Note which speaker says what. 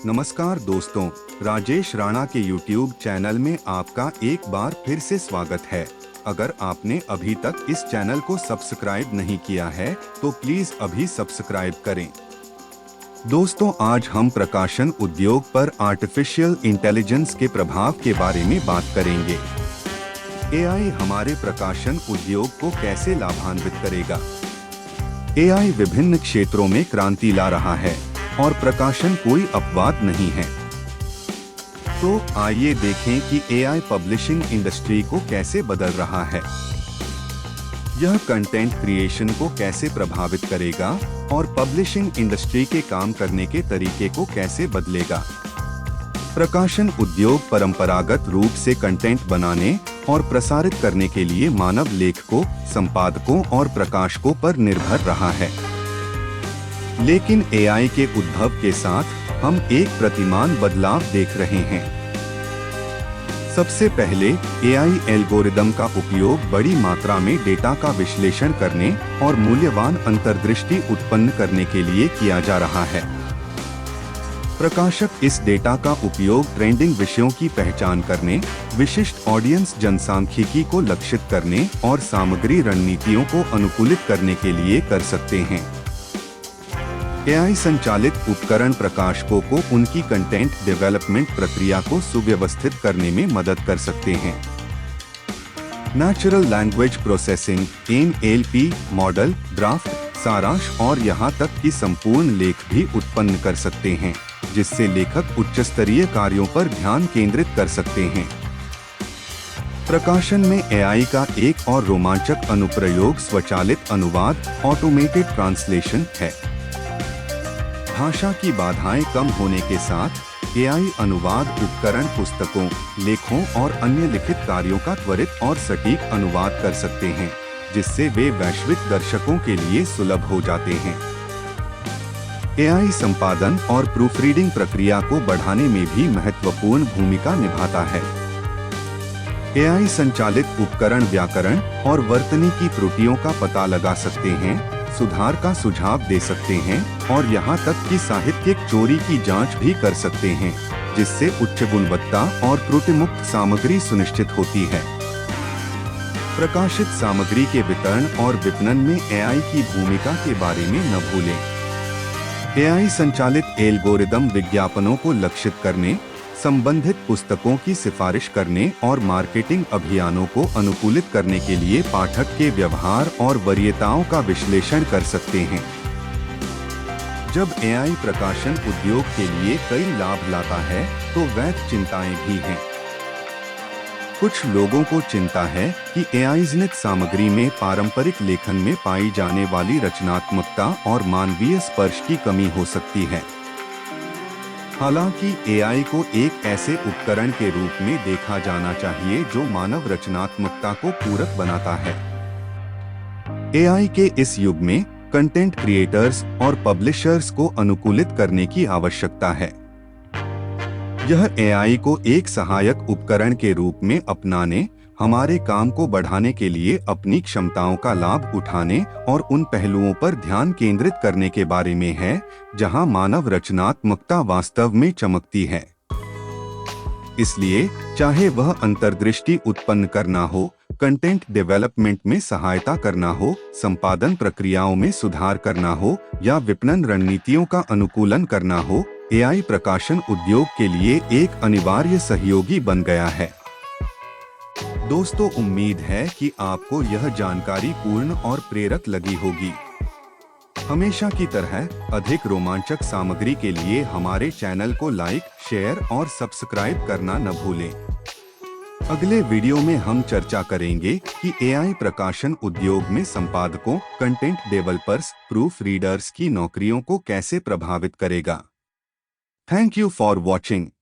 Speaker 1: नमस्कार दोस्तों, राजेश राणा के YouTube चैनल में आपका एक बार फिर से स्वागत है। अगर आपने अभी तक इस चैनल को सब्सक्राइब नहीं किया है तो प्लीज अभी सब्सक्राइब करें। दोस्तों, आज हम प्रकाशन उद्योग पर आर्टिफिशियल इंटेलिजेंस के प्रभाव के बारे में बात करेंगे। AI हमारे प्रकाशन उद्योग को कैसे लाभान्वित करेगा? AI विभिन्न क्षेत्रों में क्रांति ला रहा है और प्रकाशन कोई अपवाद नहीं है। तो आइए देखें कि AI पब्लिशिंग इंडस्ट्री को कैसे बदल रहा है। यह कंटेंट क्रिएशन को कैसे प्रभावित करेगा और पब्लिशिंग इंडस्ट्री के काम करने के तरीके को कैसे बदलेगा। प्रकाशन उद्योग परंपरागत रूप से कंटेंट बनाने और प्रसारित करने के लिए मानव लेखकों, संपादकों और प्रकाशकों पर निर्भर रहा है। लेकिन AI के उद्भव के साथ हम एक प्रतिमान बदलाव देख रहे हैं। सबसे पहले AI एल्गोरिदम का उपयोग बड़ी मात्रा में डेटा का विश्लेषण करने और मूल्यवान अंतर्दृष्टि उत्पन्न करने के लिए किया जा रहा है। प्रकाशक इस डेटा का उपयोग ट्रेंडिंग विषयों की पहचान करने, विशिष्ट ऑडियंस जनसांख्यिकी को लक्षित करने और सामग्री रणनीतियों को अनुकूलित करने के लिए कर सकते हैं। AI संचालित उपकरण प्रकाशकों को उनकी कंटेंट डेवलपमेंट प्रक्रिया को सुव्यवस्थित करने में मदद कर सकते हैं। Natural language processing (NLP) model, draft, सारांश और यहां तक कि संपूर्ण लेख भी उत्पन्न कर सकते हैं, जिससे लेखक उच्च स्तरीय कार्यों पर ध्यान केंद्रित कर सकते हैं। प्रकाशन में AI का एक और रोमांचक अनुप्रयोग स्वचालित अनुवाद (ऑटोमेटेड ट्रांसलेशन) है। भाषा की बाधाएं कम होने के साथ AI अनुवाद उपकरण पुस्तकों, लेखों और अन्य लिखित कार्यों का त्वरित और सटीक अनुवाद कर सकते हैं, जिससे वे वैश्विक दर्शकों के लिए सुलभ हो जाते हैं। AI संपादन और प्रूफरीडिंग प्रक्रिया को बढ़ाने में भी महत्वपूर्ण भूमिका निभाता है। AI संचालित उपकरण व्याकरण और वर्तनी त्रुटियों का पता लगा सकते हैं, सुधार का सुझाव दे सकते हैं और यहाँ तक कि साहित्यिक चोरी की जांच भी कर सकते हैं, जिससे उच्च गुणवत्ता और त्रुटिमुक्त सामग्री सुनिश्चित होती है। प्रकाशित सामग्री के वितरण और विपणन में AI की भूमिका के बारे में न भूलें। AI संचालित एल्गोरिदम विज्ञापनों को लक्षित करने, संबंधित पुस्तकों की सिफारिश करने और मार्केटिंग अभियानों को अनुकूलित करने के लिए पाठक के व्यवहार और वरीयताओं का विश्लेषण कर सकते हैं। जब AI प्रकाशन उद्योग के लिए कई लाभ लाता है, तो वैध चिंताएं भी हैं। कुछ लोगों को चिंता है कि AI जनित सामग्री में पारंपरिक लेखन में पाई जाने वाली रचनात्मकता और मानवीय स्पर्श की कमी हो सकती है। हालांकि AI को एक ऐसे उपकरण के रूप में देखा जाना चाहिए जो मानव रचनात्मकता को पूरक बनाता है। AI के इस युग में कंटेंट क्रिएटर्स और पब्लिशर्स को अनुकूलित करने की आवश्यकता है। यह AI को एक सहायक उपकरण के रूप में अपनाने, हमारे काम को बढ़ाने के लिए अपनी क्षमताओं का लाभ उठाने और उन पहलुओं पर ध्यान केंद्रित करने के बारे में है जहां मानव रचनात्मकता वास्तव में चमकती है। इसलिए चाहे वह अंतर्दृष्टि उत्पन्न करना हो, कंटेंट डेवलपमेंट में सहायता करना हो, संपादन प्रक्रियाओं में सुधार करना हो या विपणन रणनीतियों का अनुकूलन करना हो, AI प्रकाशन उद्योग के लिए एक अनिवार्य सहयोगी बन गया है। दोस्तों, उम्मीद है कि आपको यह जानकारी पूर्ण और प्रेरक लगी होगी। हमेशा की तरह अधिक रोमांचक सामग्री के लिए हमारे चैनल को लाइक, शेयर और सब्सक्राइब करना न भूलें। अगले वीडियो में हम चर्चा करेंगे कि AI प्रकाशन उद्योग में संपादकों, कंटेंट डेवलपर्स, प्रूफ रीडर्स की नौकरियों को कैसे प्रभावित करेगा। Thank you for watching.